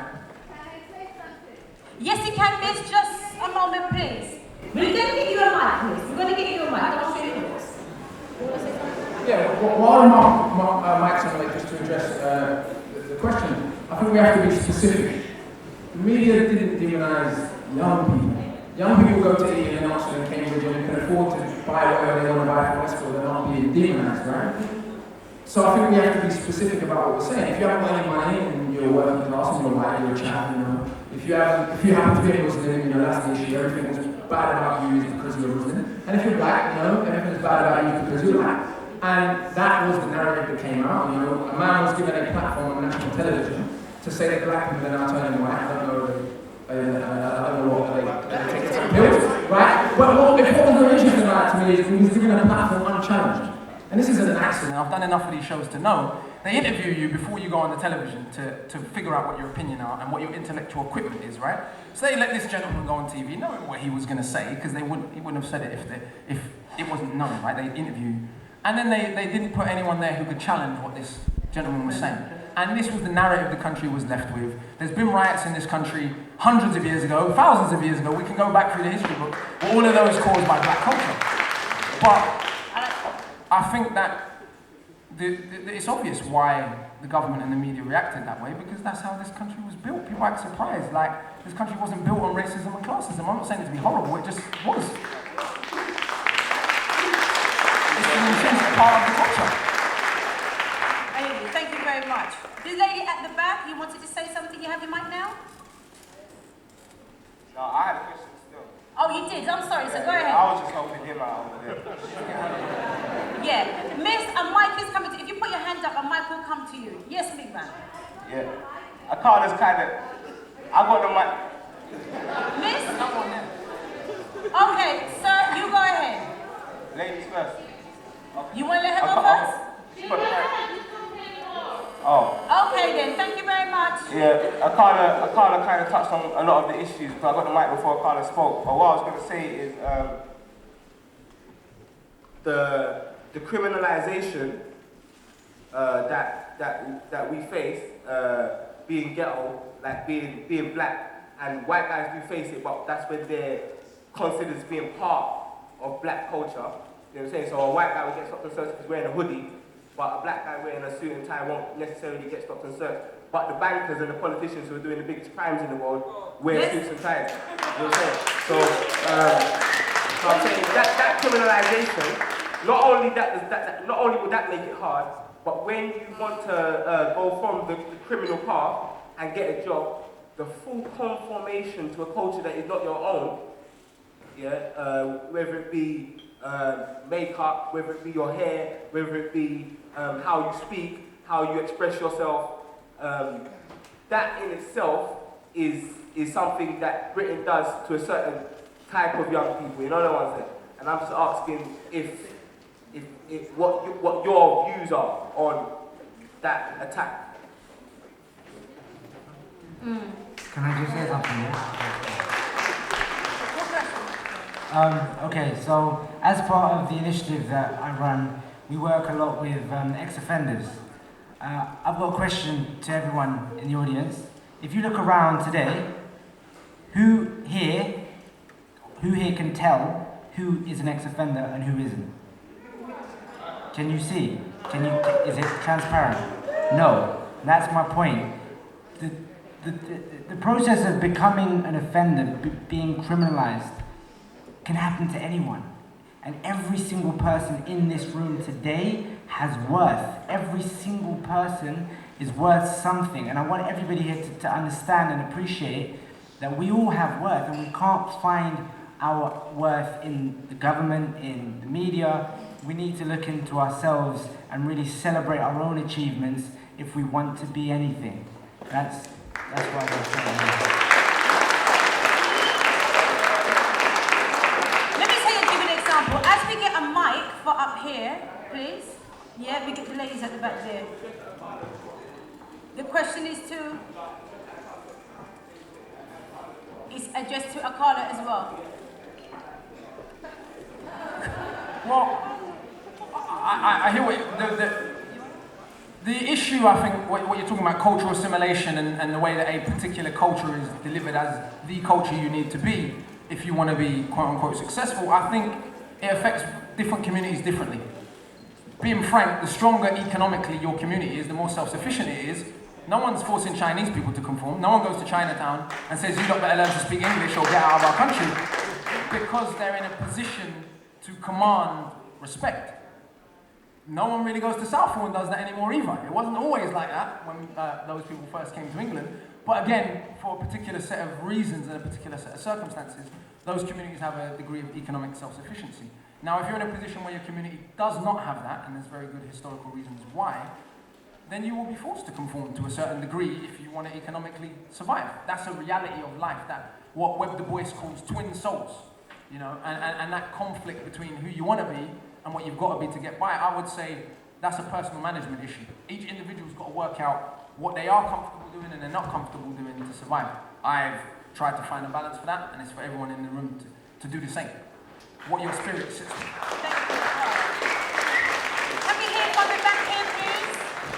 Yes, you can, miss. Just a moment, please. We're going to get you a mic, please. We're going to get you a mic. Don't shoot yours. Yeah, while Mike's on just to address the question, I think we have to be specific. The media didn't demonise young people. Young people go to Eton and Oxford and Cambridge and can afford to buy whatever they want to buy from Westfield and not being demonised, right? So I think we have to be specific about what we're saying. If you haven't got any money and you're working class and you're white, you're a chap, you know. If you happen to be a Muslim, you know, that's the issue. Everything that's bad about you is because you're a Muslim. And if you're black, you know, everything's bad about you because you're black. And that was the narrative that came out, you know. A man was given a platform on national television to say that black people are now turning white. I don't know what they take to pills, right? But what was very interesting about it to me is he was given a platform unchallenged. And this isn't an accident. I've done enough of these shows to know they interview you before you go on the television to figure out what your opinion are and what your intellectual equipment is, right? So they let this gentleman go on TV knowing what he was going to say, because he wouldn't have said it if it wasn't known, right? They interview you. And then they didn't put anyone there who could challenge what this gentleman was saying. And this was the narrative the country was left with. There's been riots in this country hundreds of years ago, thousands of years ago. We can go back through the history book. All of those caused by black culture. But I think that it's obvious why the government and the media reacted that way, because that's how this country was built. People act surprised, like this country wasn't built on racism and classism. I'm not saying it to be horrible, it just was. It's an intrinsic part of the culture. Thank you very much. This lady at the back, you wanted to say something? You have your mic now? No, I had a question still. Oh, you did? I'm sorry, so go ahead. I was just helping him out over there. Yeah. Miss, a mic is coming to you. If you put your hand up, a mic will come to you. Yes, big man. Yeah. Akala's kind of... I got the mic. Miss? Okay, sir, you go ahead. Ladies first. Okay. You want to let her go first? Oh. Okay then, thank you very much. Yeah, Akala kind of touched on a lot of the issues, but I got the mic before Akala spoke. But what I was going to say is the criminalization that we face, being ghetto, like being black, and white guys do face it, but that's when they're considered as being part of black culture. You know what I'm saying? So a white guy will get stopped and searched because he's wearing a hoodie, but a black guy wearing a suit and tie won't necessarily get stopped and searched. But the bankers and the politicians who are doing the biggest crimes in the world wear suits and ties. You know what I'm saying? So I'm saying that criminalization, not only will that make it hard, but when you want to go from the criminal path and get a job, the full conformation to a culture that is not your own, whether it be makeup, whether it be your hair, whether it be how you speak, how you express yourself, that in itself is something that Britain does to a certain type of young people, you know the ones there. And I'm just asking if what your views are on that attack. Can I just say something? Okay, so as part of the initiative that I run, we work a lot with ex-offenders. I've got a question to everyone in the audience. If you look around today, who here can tell who is an ex-offender and who isn't? Can you see? Is it transparent? No. That's my point. The process of becoming an offender, being criminalized, can happen to anyone. And every single person in this room today has worth. Every single person is worth something. And I want everybody here to understand and appreciate that we all have worth, and we can't find our worth in the government, in the media. We need to look into ourselves and really celebrate our own achievements if we want to be anything. That's what I'm saying. Let me give you an example. As we get a mic for up here, please. Yeah, we get the ladies at the back there. The question is addressed to Akala as well. Well, I hear what the issue, I think, what you're talking about, cultural assimilation and the way that a particular culture is delivered as the culture you need to be if you want to be quote-unquote successful, I think it affects different communities differently. Being frank, the stronger economically your community is, the more self-sufficient it is. No one's forcing Chinese people to conform. No one goes to Chinatown and says, you lot better learn to speak English or get out of our country, because they're in a position to command respect. No one really goes to Southall and does that anymore either. It wasn't always like that when those people first came to England. But again, for a particular set of reasons and a particular set of circumstances, those communities have a degree of economic self-sufficiency. Now, if you're in a position where your community does not have that, and there's very good historical reasons why, then you will be forced to conform to a certain degree if you want to economically survive. That's a reality of life, that what Webb Du Bois calls twin souls, you know, and that conflict between who you want to be and what you've got to be to get by. I would say that's a personal management issue. Each individual's got to work out what they are comfortable doing and they're not comfortable doing to survive. I've tried to find a balance for that, and it's for everyone in the room to do the same. What your spirit sits with. Can we hear from the back here, please?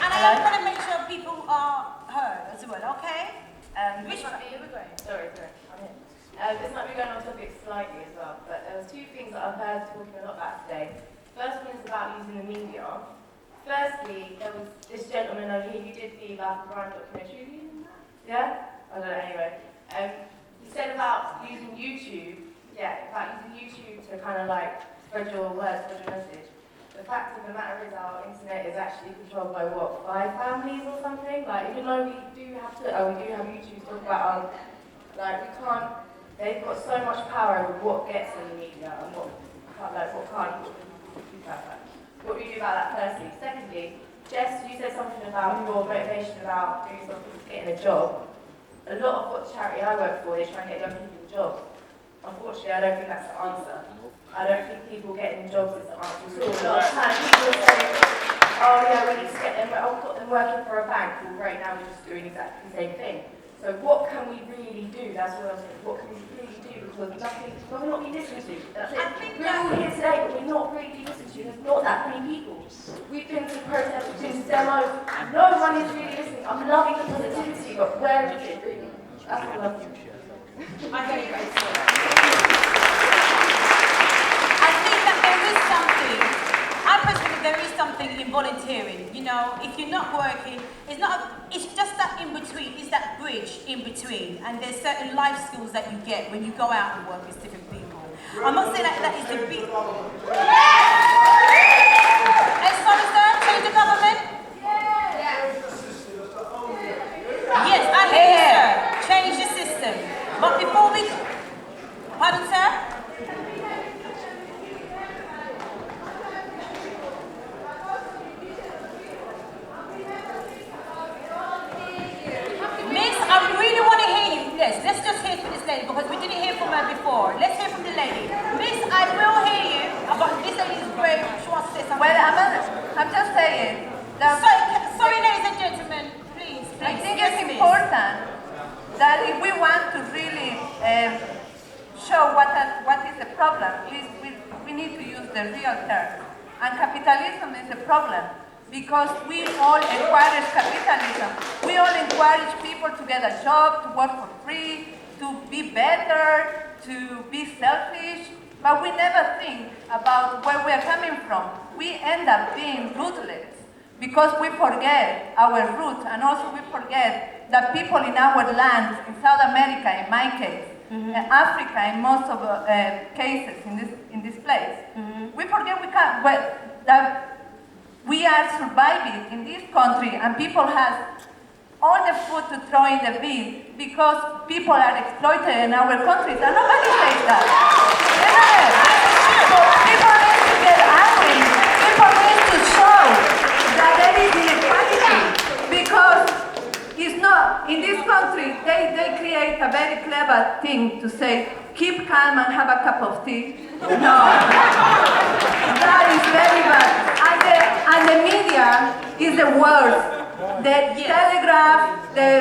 And I want to make sure people are heard as well, okay? This might be, sorry, I'm here. This might be going on topic slightly as well, but there was two things that I've heard talking a lot about today. First one is about using the media. Firstly, there was this gentleman over here, you did the Crime documentary, yeah? I don't know, anyway. He said about using YouTube, to kind of like spread your words, spread your message. The fact of the matter is our internet is actually controlled by what, 5 families or something? Like, even though we do have YouTube to talk about they've got so much power over what gets in the media and what can't. What do you do about that firstly? Secondly, Jess, you said something about your motivation about doing something to getting a job. A lot of what the charity I work for, they try and get young people jobs. Unfortunately, I don't think that's the answer. I don't think people getting jobs is the answer. So a lot of times people are saying, oh yeah, we need to get them, I've got them working for a bank. Well, right now we're just doing exactly the same thing. So what can we really do? That's what I'm saying. What can we really do? Because we're not being listened to. That's it. We're all here today, but we're not really being listened to. There's not that many people. We've been to protests, we've been to demos. No one is really listening. I'm loving the positivity, but where is it really? That's what I'm doing. I think that there is something in volunteering. You know, if you're not working, it's just that in between, it's that bridge in between. And there's certain life skills that you get when you go out and work with different people. I'm not saying that is the big. Sorry, sir, change the government? Yes, I hear you, sir. Change the system. But before we... Pardon, sir? Miss, I really want to hear you. Let's just hear from this lady because we didn't hear from her before. Let's hear from the lady. Miss, I will hear you. But this lady is brave. She wants to say something. Well, I'm just saying that... Sorry, ladies and gentlemen. Please. I think it's important that if we want to really show what is is the problem. We need to use the real term. And capitalism is a problem because we all encourage capitalism. We all encourage people to get a job, to work for free, to be better, to be selfish, but we never think about where we are coming from. We end up being ruthless because we forget our roots, and also we forget that people in our lands, in South America, in my case, Africa, in most of cases in this place, we forget that we are surviving in this country, and people have all the food to throw in the bin because people are exploited in our countries, and nobody says that. People need to get angry. People need to show that there is inequality because it's not, in this country, they create a very clever thing to say, keep calm and have a cup of tea. No, that is very bad. And the media is the worst. The Telegraph, the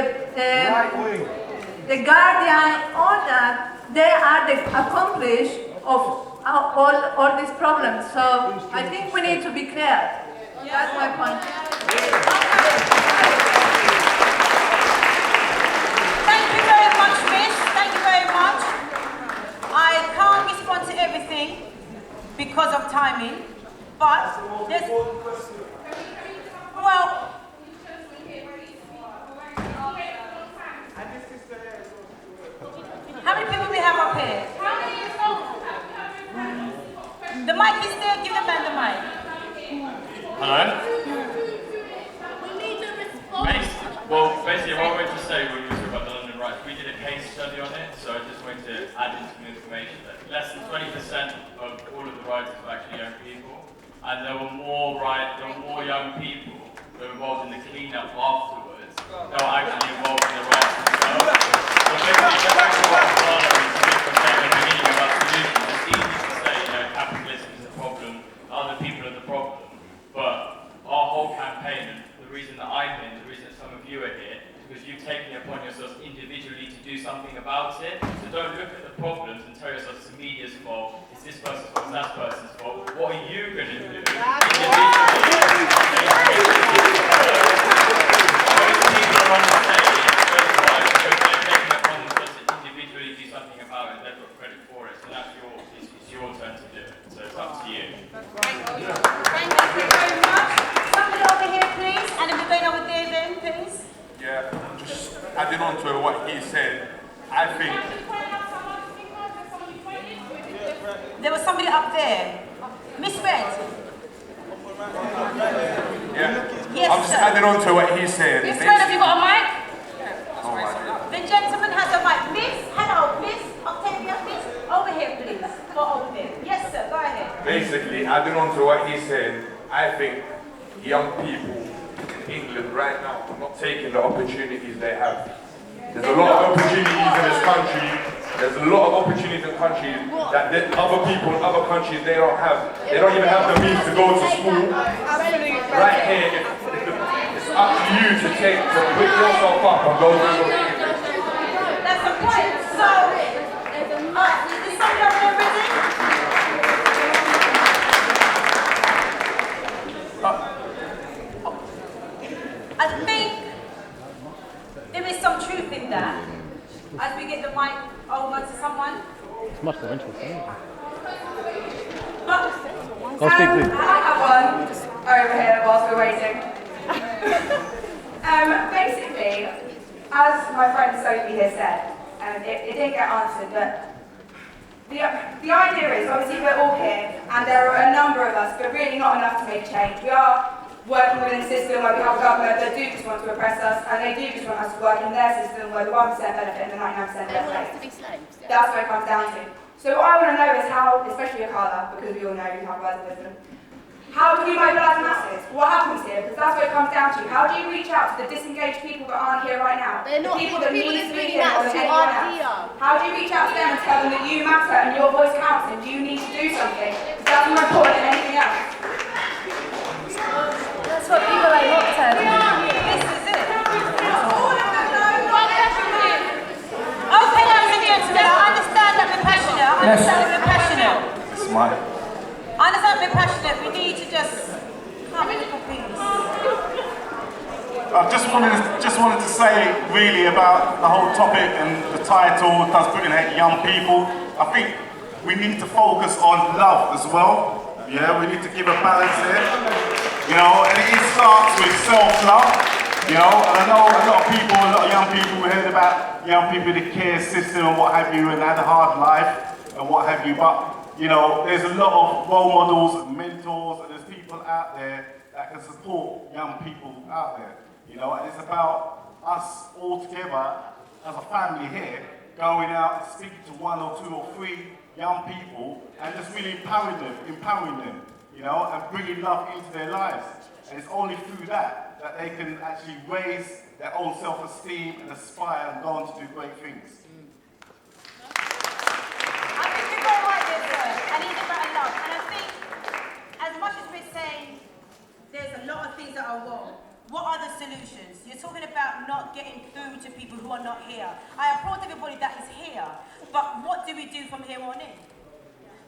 Guardian, all that, they are the accomplice of all these problems. So I think we need to be clear. That's my point. Thank you very much, Miss. Thank you very much. I can't respond to everything because of timing, but there's... Well... How many people we have up here? The mic is there, give the man the mic. Hello? Basically what I wanted to say when we were talking about the London riots, we did a case study on it, so I just wanted to add in some information that less than 20% of all of the rioters were actually young people, and there were more young people that were involved in the clean-up afterwards that were actually involved in the riots themselves. So basically, going back to what Akala was saying at the beginning about solutions, it's easy to say, capitalism is the problem, other people are the problem, but our whole campaign, and the reason that I'm here, and the reason that some of you are here, is because you've taken it upon yourselves individually to do something about it. So don't look at the problems and tell yourself it's the media's fault, it's this person's fault, it's that person's fault. What are you going to do individually? Those people are on the stage, those guys, because they're taking it upon themselves to individually do something about it, they've got credit for it. So that's it's your turn to do it. So it's up to you. Thank you very much. Somebody over here, please, and then we're going over there then, please. Yeah, just adding on to what he said, I think... There was somebody up there. Miss Red. Yeah, yes, I'm just adding on to what he said. Miss Red, have you got a mic? Oh my God. The gentleman has a mic. Miss, hello, Miss Octavia, Miss, over here, please. Go over there. Yes, sir, go ahead. Basically, adding on to what he said, I think young people in England right now are not taking the opportunities they have. There's a lot of opportunities in this country. There's a lot of opportunities in countries that other people in other countries they don't have. They don't even have the means to go to school. Right here, it's up to you to pick yourself up and go through. That's the point. So, is somebody up there ready? I think there is some truth in that. As we get the mic over to someone. It's much more interesting. But, Go speak, please. I have one just over here whilst we're waiting. Basically, as my friend Sophie has said, it didn't get answered, but the idea is obviously we're all here and there are a number of us, but really not enough to make change. We are working within a system where we have a government that do just want to oppress us, and they do just want us to work in their system where the 1% benefit and the 99% get paid. That's what it comes down to. So what I want to know is how, especially Akala, because we all know you have words of wisdom, how do we mobilise masses? What happens here? Because that's what it comes down to. How do you reach out to the disengaged people that aren't here right now? They're not the people that need to be here more than who anyone aren't else. here. How do you reach out to them and tell them that you matter and your voice counts and you need to do something? Because that's more important than anything else. That's what people like Moktar do. This is it. Okay, ladies and gentlemen, I understand that we're passionate. I understand that we're passionate. Mike. I understand we're passionate. We need to just come in for peace. I just wanted to say really about the whole topic and the title, Does Britain Hate Young People? I think we need to focus on love as well. Yeah, we need to give a balance here. You know, and it starts with self-love. You know, and I know a lot of young people who heard about young people in the care system and what have you, and had a hard life and what have you, but you know, there's a lot of role models and mentors, and there's people out there that can support young people out there. You know, and it's about us all together as a family here, going out and speaking to 1 or 2 or 3 young people and just really empowering them, you know, and bringing love into their lives. And it's only through that they can actually raise their own self-esteem and aspire and go on to do great things. I think you're all right there, sir. And it's about love. And I think, as much as we're saying there's a lot of things that are wrong, what are the solutions? You're talking about not getting through to people who are not here. I applaud everybody that is here, but what do we do from here on in?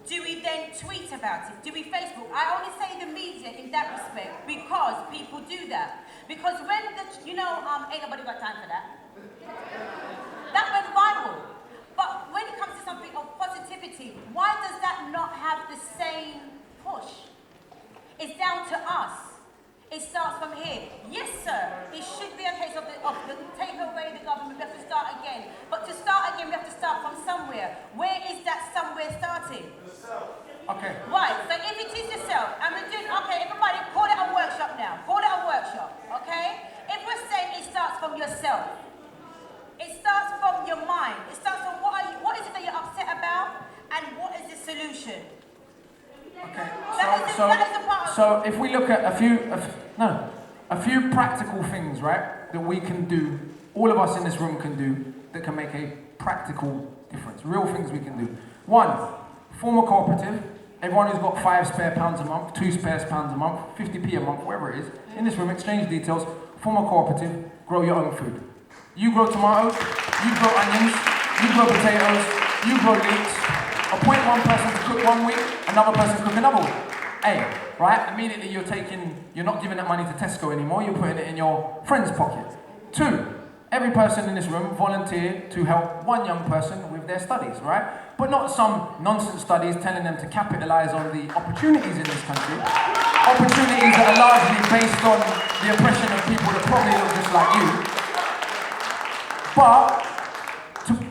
Do we then tweet about it? Do we Facebook? I only say the media in that respect because people do that. Because when ain't nobody got time for that. That went viral. But when it comes to something of positivity, why does that not have the same push? It's down to us. It starts from here. Yes, sir. It should be a case of take away the government. We have to start again. But to start again, we have to start from somewhere. Where is that somewhere starting? Okay. Right. So if it is yourself, and we're doing, okay, everybody, call it a workshop now. Call it a workshop, okay? If we're saying it starts from yourself, it starts from your mind. It starts from what is it that you're upset about, and what is the solution? Okay. That is the part. So if we look at a few practical things, right, that we can do, all of us in this room can do, that can make a practical difference. Real things we can do. 1, form a cooperative. Everyone who's got 5 spare pounds a month, 2 spare pounds a month, 50p a month, whatever it is, in this room, exchange details, form a cooperative, grow your own food. You grow tomatoes, you grow onions, you grow potatoes, you grow leeks. Appoint one person to cook one week, another person to cook another week. A, right? Immediately you're not giving that money to Tesco anymore, you're putting it in your friend's pocket. 2, every person in this room volunteer to help one young person with their studies, right? But not some nonsense studies telling them to capitalise on the opportunities in this country. Opportunities that are largely based on the oppression of people that probably look just like you. But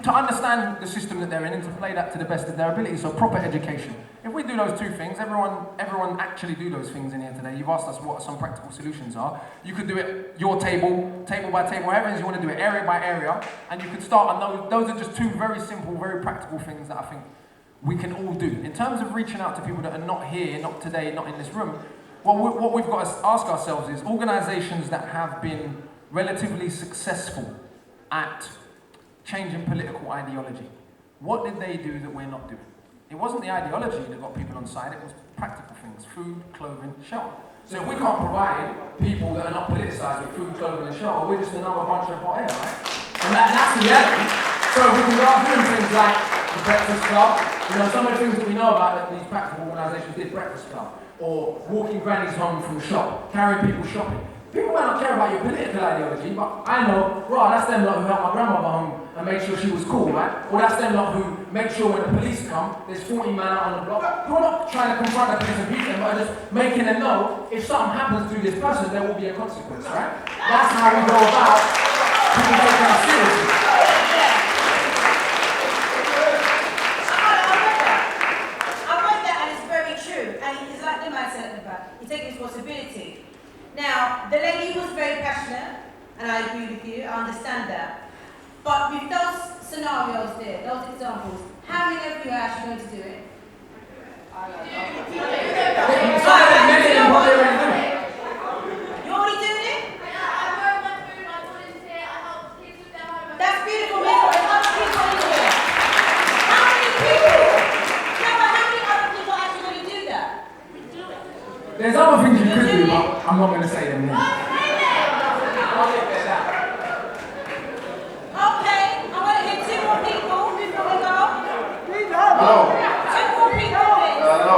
to understand the system that they're in and to play that to the best of their ability, so proper education. If we do those 2 things, everyone actually do those things in here today. You've asked us what some practical solutions are. You could do it your table by table, however it is you want to do it, area by area, and you could start on those are just 2 very simple, very practical things that I think we can all do. In terms of reaching out to people that are not here, not today, not in this room, what we've got to ask ourselves is organisations that have been relatively successful at changing political ideology. What did they do that we're not doing? It wasn't the ideology that got people on side, it was practical things, food, clothing, shelter. So if we can't provide people that are not politicised with food, clothing and shelter, we're just another bunch of hot air, right? And that's the reality. So we can go out doing things like the Breakfast Club, some of the things that we know about that these practical organisations did, Breakfast Club, or walking grannies home from shop, carrying people shopping. People might not care about your political ideology, but I know, that's them lot who helped my grandmother home and made sure she was cool, right? Or that's them lot who make sure when the police come, there's 40 men out on the block. Who are not trying to confront the police and beat them, but are just making them know if something happens to this person, there will be a consequence, right? That's how we go about people taking us seriously. I read that and it's very true. And it's like the man said about, you take responsibility. Now, the lady was very passionate, and I agree with you, I understand that. But with those scenarios there, those examples, how many of you are actually going to do it? You already doing it? That's beautiful, Miss. There's other people in here. How many people? Yeah, but how many other people are actually going to do that? There's other things you could do, but I'm not going to say them now. Okay, I want to hear 2 more people before we go. 2 more people, please. No,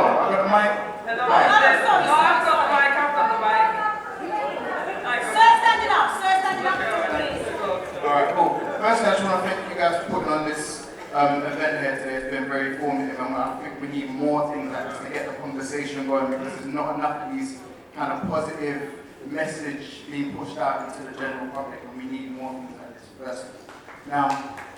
event here today has been very informative, and I think we need more things like this to get the conversation going, because there's not enough of these kind of positive message being pushed out into the general public, and we need more things like this first. Now,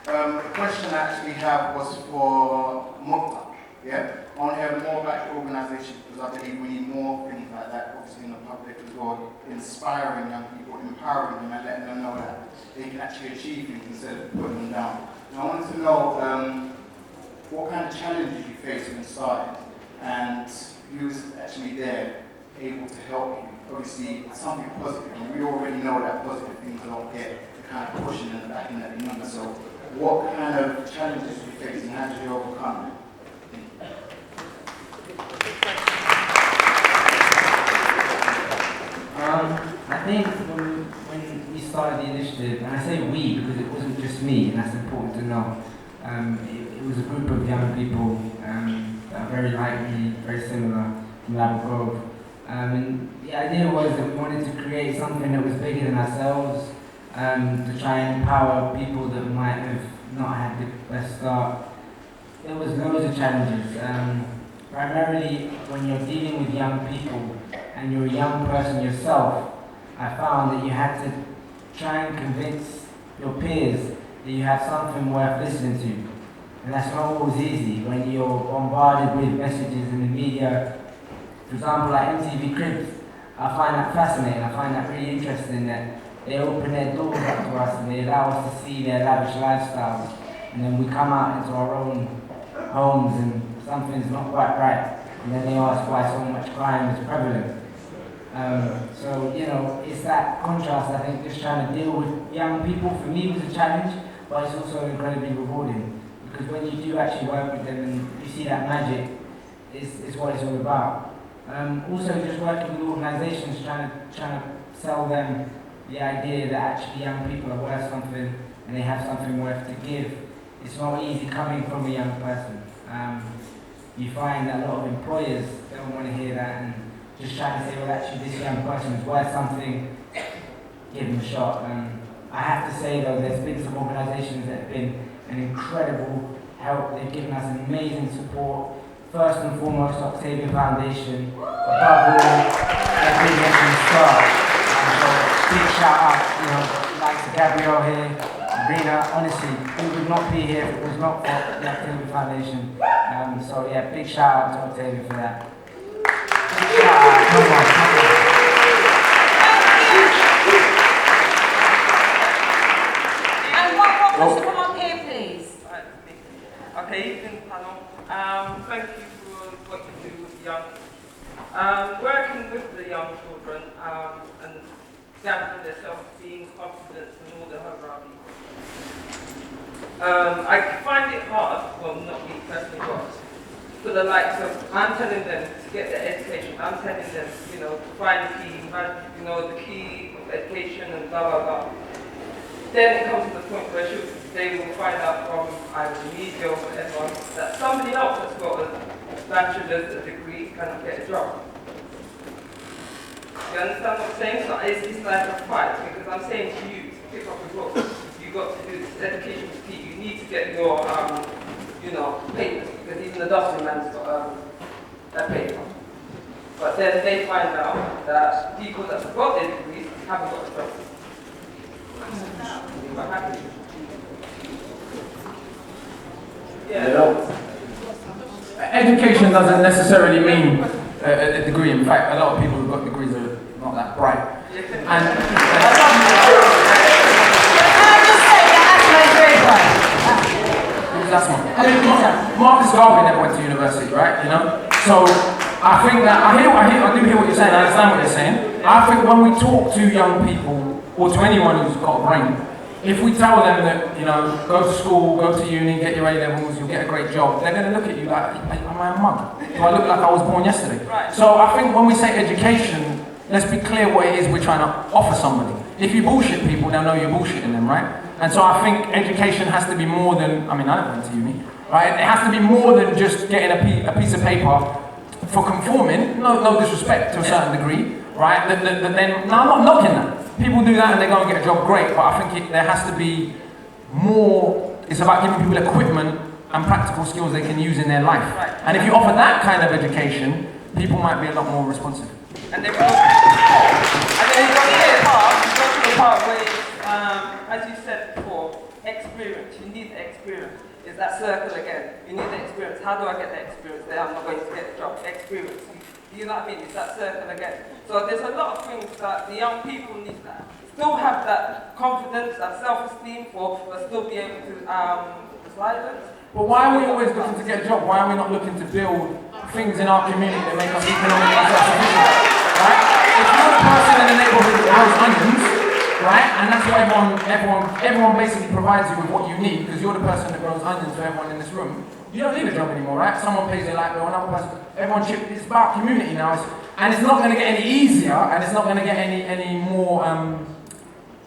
the question I actually have was for Moktar. Yeah? I want to hear more about your organisation, because I believe we need more things like that, obviously in the public as well, inspiring young people, empowering them, and letting them know that they can actually achieve things instead of putting them down. Now, I wanted to know what kind of challenges you faced when you started, and who was actually there, able to help you. Obviously, something positive, and we already know that positive things don't get the kind of pushing and backing that you need. So, what kind of challenges you faced, and how did you overcome them? I think when we started the initiative, and I say we because it wasn't just me, and that's important to know, it was a group of young people that are very like me, very similar from Laverne Grove. And the idea was that we wanted to create something that was bigger than ourselves, to try and empower people that might have not had the best start. There was loads of challenges. Primarily when you're dealing with young people and you're a young person yourself, I found that you had to try and convince your peers that you have something worth listening to. And that's not always easy when you're bombarded with messages in the media. For example, like MTV Cribs, I find that fascinating. I find that really interesting that they open their doors up to us and they allow us to see their lavish lifestyles. And then we come out into our own homes and something's not quite right. And then they ask why so much crime is prevalent. So, you know, it's that contrast, I think, just trying to deal with young people, for me was a challenge, but it's also incredibly rewarding. Because when you do actually work with them and you see that magic, it's what it's all about. Also just working with organisations, trying to sell them the idea that actually young people are worth something and they have something worth to give. It's not easy coming from a young person. You find that a lot of employers don't want to hear that and just trying to say, well, actually this young person is worth something, give them a shot. I have to say though, there's been some organisations that have been an incredible help. They've given us amazing support. First and foremost, Octavian Foundation. Above all, they've been there from the start. So big shout out, you know, like to Gabrielle here, Rena. Honestly, we would not be here if it was not for the Octavian Foundation. So yeah, big shout out to Octavian for that. Big shout out, come on. And one more question, come on here, please. Okay, evening panel. Thank you for what you do with young. Working with the young children and gathering their self-esteem, confidence, and all the hierarchy. I find it hard, well, not me personally, but for the likes of, I'm telling them to get their education. I'm telling them, you know, to find the key, you know, the key of education and blah blah blah. Then it comes to the point where they will find out from either the media or whatever that somebody else has got a bachelor's, a degree, cannot get a job. You understand what I'm saying? So it's like a fight, because I'm saying to you to pick up the book. You've got to do this education is key. You need to get your, you know, papers, because even the dustbin man's got a paper. But then they find out that people that have got their degrees haven't got a job. Education doesn't necessarily mean a degree. In fact, a lot of people who've got degrees are not that bright. And I mean, Marcus Garvey never went to university, right? You know, so I think that I do hear what you're saying. I understand what you're saying. I think when we talk to young people or to anyone who's got a brain, if we tell them that, you know, go to school, go to uni, get your A-levels, you'll get a great job, they're going to look at you like, am I a mug? Do I look like I was born yesterday? Right. So I think when we say education, let's be clear what it is we're trying to offer somebody. If you bullshit people, they'll know you're bullshitting them, right? And so I think education has to be more than, I mean, I never went to uni, right? It has to be more than just getting a piece of paper for conforming, no disrespect to a certain degree, right? Then, no, I'm not knocking that. People do that and they go and get a job, great, but I think there has to be more. It's about giving people equipment and practical skills they can use in their life. And if you offer that kind of education, people might be a lot more responsive. And then you go to the part where, as you said before, experience. You need the experience. It's that circle again. You need the experience. How do I get the experience? Then I'm not going to get the job. Experience. You know what I mean? It's that circle again. So there's a lot of things that the young people need that. Still have that confidence, that self-esteem but still be able to silence. But why are we always looking to get a job? Why are we not looking to build things in our community that make us economically self-sufficient? Right? If you're the person in the neighborhood that grows onions, right? And that's what everyone basically provides you with what you need, because you're the person that grows onions for everyone in this room. You don't need a job anymore, right? Someone pays their light bill, another person, everyone chips. It's about community now, and it's not going to get any easier, and it's not going to get any more.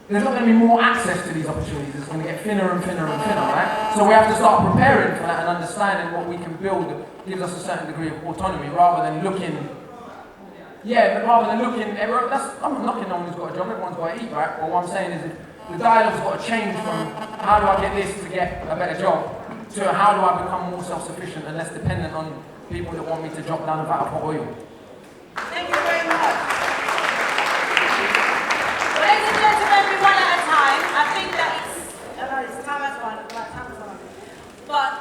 There's not going to be more access to these opportunities. It's going to get thinner and thinner and thinner, right? So we have to start preparing for that and understanding what we can build that gives us a certain degree of autonomy, rather than looking. I'm not knocking no one who's got a job. Everyone's got to eat, right? But what I'm saying is, the dialogue's got to change from how do I get this to get a better job, to how do I become more self-sufficient and less dependent on people that want me to drop down a vat of hot oil. Thank you very much. Ladies and gentlemen, we one at a time. I think that it's time has run. But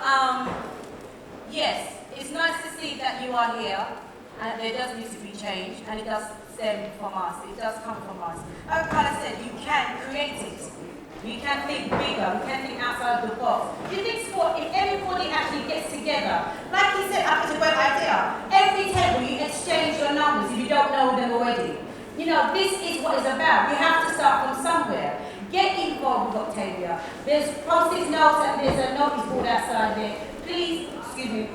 yes, it's nice to see that you are here, and there does need to be change, and it does stem from us. It does come from us. Like Akala said, you can create it. You can think bigger, you can think outside the box. Do you think sport, if everybody actually gets together, like he said, I think it's a great idea. Every table you exchange your numbers if you don't know them already. You know, this is what it's about. We have to start from somewhere. Get involved with Octavia. There's post-it notes and there's a notice board outside there. Please, excuse me,